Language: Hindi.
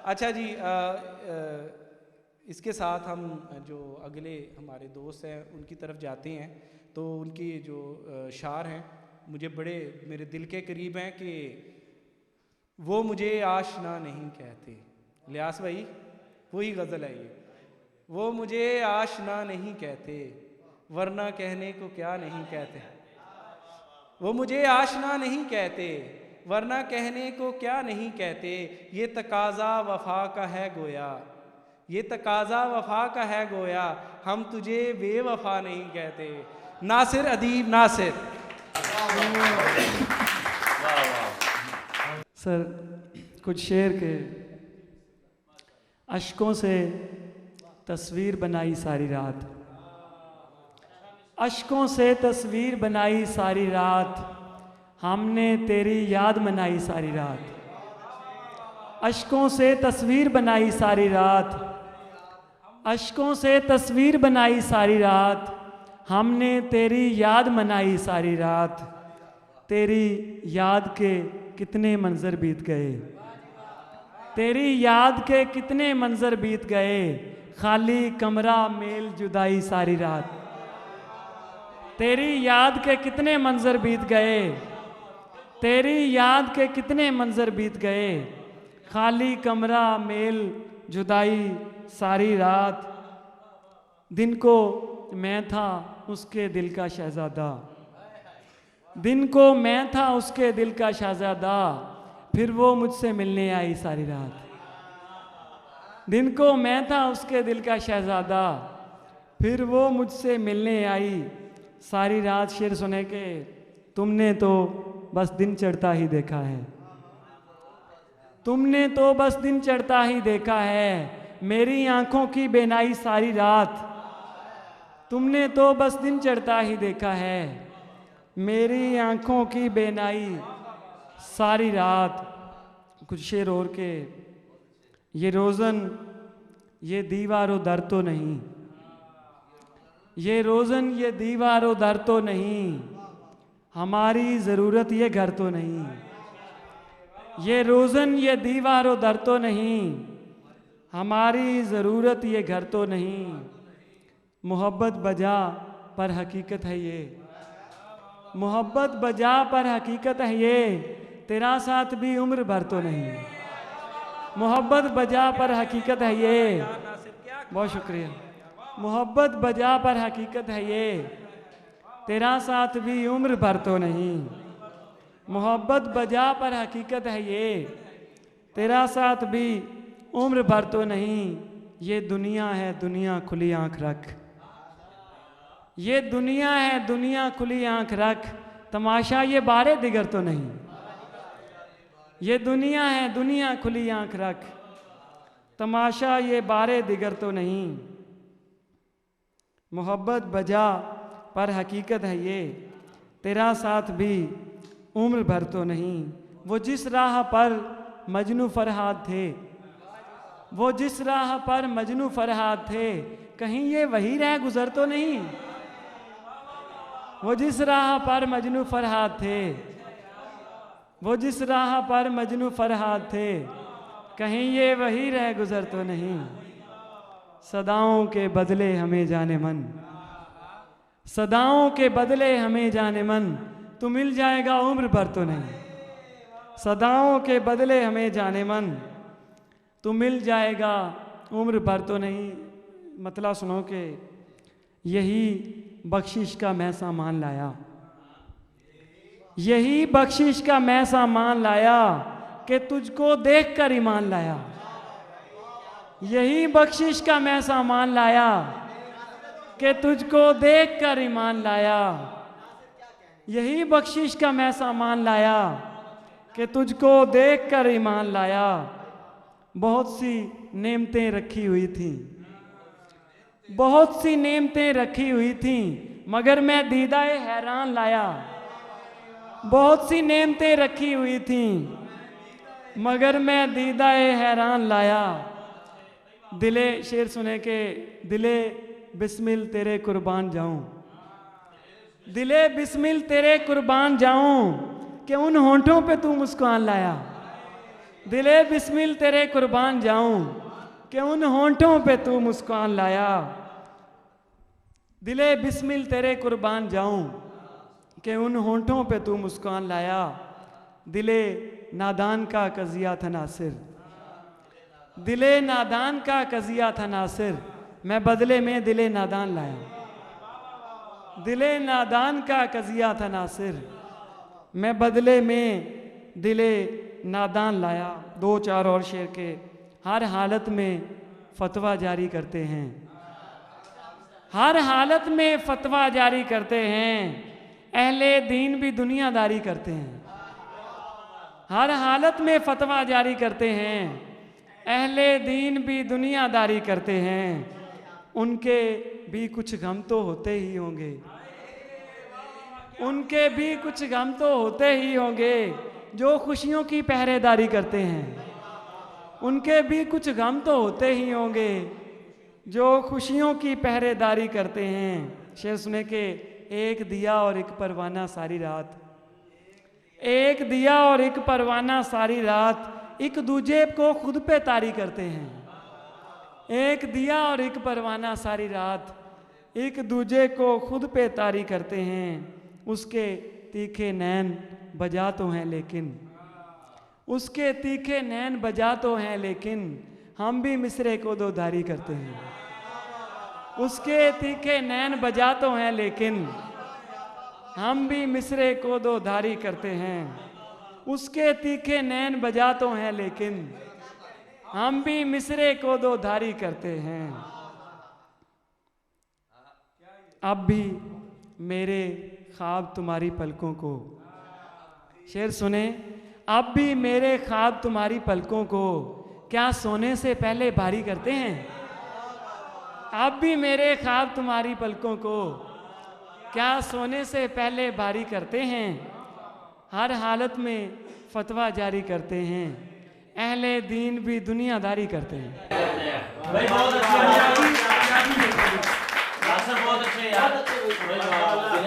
अच्छा जी, इसके साथ हम जो अगले हमारे दोस्त हैं उनकी तरफ जाते हैं। तो उनकी जो शार हैं मुझे बड़े मेरे दिल के करीब हैं कि वो मुझे आशना नहीं कहते। लियास भाई, वही गज़ल है ये। वो मुझे आशना नहीं कहते, वरना कहने को क्या नहीं कहते। वो मुझे आशना नहीं कहते, वरना कहने को क्या नहीं कहते। ये तकाज़ा वफ़ा का है गोया, ये तकाज़ा वफ़ा का है गोया, हम तुझे बेवफ़ा नहीं कहते। नासिर अदीब नासिर। सर कुछ शेर के। अश्कों से तस्वीर बनाई सारी रात, अश्कों से तस्वीर बनाई सारी रात, हमने तेरी याद मनाई सारी रात। अश्कों से तस्वीर बनाई सारी रात, अश्कों से तस्वीर बनाई सारी रात, हमने तेरी याद मनाई सारी रात। तेरी याद के कितने मंजर बीत गए, तेरी याद के कितने मंजर बीत गए, खाली कमरा मेल जुदाई सारी रात। तेरी याद के कितने मंजर बीत गए, तेरी याद के कितने मंजर बीत गए, खाली कमरा मेल जुदाई सारी रात। दिन को मैं था उसके दिल का शहजादा, दिन को मैं था उसके दिल का शहजादा, फिर वो मुझसे मिलने आई सारी रात। दिन को मैं था उसके दिल का शहजादा, फिर वो मुझसे मिलने आई सारी रात। शेर सुने के तुमने तो बस दिन चढ़ता ही देखा है, तुमने तो बस दिन चढ़ता ही देखा है, मेरी आंखों की बेनाई सारी रात। तुमने तो बस दिन चढ़ता ही देखा है, मेरी आंखों की बेनाई सारी रात। कुछ शेर और के। ये रोज़न ये दीवारों दर तो नहीं, ये रोज़न ये दीवारों दर तो नहीं, हमारी ज़रूरत ये घर तो नहीं। ये रोज़न ये दीवारों दर तो नहीं, हमारी ज़रूरत ये घर तो नहीं। मोहब्बत बजा पर हकीकत है ये, मोहब्बत बजा पर हकीकत है ये, तेरा साथ भी उम्र भर तो नहीं। मोहब्बत बजा पर हकीकत है ये, बहुत शुक्रिया। मोहब्बत बजा पर हकीकत है ये, तेरा साथ भी उम्र भर तो नहीं। मोहब्बत बजा पर हकीकत है ये, तेरा साथ भी उम्र भर तो नहीं। ये दुनिया है दुनिया खुली आंख रख, ये दुनिया है दुनिया खुली आंख रख, तमाशा ये बारे दिगर तो नहीं। ये दुनिया है दुनिया खुली आंख रख, तमाशा ये बारे दिगर तो नहीं। मोहब्बत बजा पर हकीकत है ये, तेरा साथ भी उम्र भर तो नहीं। वो जिस राह पर मजनू फरहाद थे, वो जिस राह पर मजनू फरहाद थे, कहीं ये वही रह गुजर तो नहीं। वो जिस राह पर मजनू फरहाद थे, वो जिस राह पर मजनू फरहाद थे, कहीं ये वही रह गुजर तो नहीं। सदाओं के बदले हमें जाने मन, सदाओं के बदले हमें जाने मन, तू मिल जाएगा उम्र भर तो नहीं। सदाओं के बदले हमें जाने मन, तू मिल जाएगा उम्र भर तो नहीं। मतलब सुनो कि यही बख्शिश का मैं सामान लाया, यही बख्शिश का मैं सामान लाया, कि तुझको देख कर ईमान लाया। यही बख्शिश का मैं सामान लाया, कि तुझको देख कर ईमान लाया। यही बख्शिश का मैं सामान लाया, कि तुझको देख कर ईमान लाया। बहुत सी नेमतें रखी हुई थी, बहुत सी नेमतें रखी हुई थी, मगर मैं दीदाए हैरान लाया। बहुत सी नेमतें रखी हुई थी, मगर मैं दीदाए हैरान लाया। दिले शेर सुने के दिले बिस्मिल तेरे कुर्बान जाऊं, दिले बिस्मिल तेरे कुर्बान जाऊं, कि उन होंठों पे तू मुस्कान लाया। दिले बिस्मिल तेरे कुर्बान जाऊं कि उन होंठों पे तू मुस्कान लाया। दिले बिस्मिल तेरे कुर्बान जाऊं कि उन होंठों पे तू मुस्कान लाया। दिले नादान का कजिया था नासिर, दिले नादान का कजिया था नासिर, मैं बदले में दिले नादान लाया। दिले नादान का कजिया था नासिर, मैं बदले में दिले नादान लाया। 2-4 और शेर के। हर हालत में फतवा जारी करते हैं, हर हालत में फतवा जारी करते हैं, अहले दीन भी दुनियादारी करते हैं। हर हालत में फतवा जारी करते हैं, अहले दीन भी दुनियादारी करते हैं। उनके भी कुछ गम तो होते ही होंगे, उनके भी कुछ गम तो होते ही होंगे जो खुशियों की पहरेदारी करते हैं। उनके भी कुछ गम तो होते ही होंगे जो खुशियों की पहरेदारी करते हैं। शेर सुने के एक दिया और एक परवाना सारी रात, एक दिया और एक परवाना सारी रात, एक दूजे को खुद पे तारी करते हैं। एक दिया और एक परवाना सारी रात, एक दूजे को खुद पे तारी करते हैं। उसके तीखे नैन बजा तो हैं लेकिन, उसके तीखे नैन बजा तो हैं लेकिन, हम भी मिसरे को दो धारी करते हैं। उसके तीखे नैन बजा तो हैं लेकिन, हम भी मिसरे को दो धारी करते हैं। उसके तीखे नैन बजा तो हैं लेकिन, हम भी मिसरे को दो धारी करते हैं। अब भी मेरे ख्वाब तुम्हारी पलकों को, शेर सुने, अब भी मेरे ख्वाब तुम्हारी पलकों को क्या सोने से पहले भारी करते हैं। अब भी मेरे ख्वाब तुम्हारी पलकों को क्या सोने से पहले भारी करते हैं। हर हालत में फतवा जारी करते हैं, अहले दीन भी दुनियादारी करते हैं। भाई बहुत अच्छे, बहुत अच्छे यार।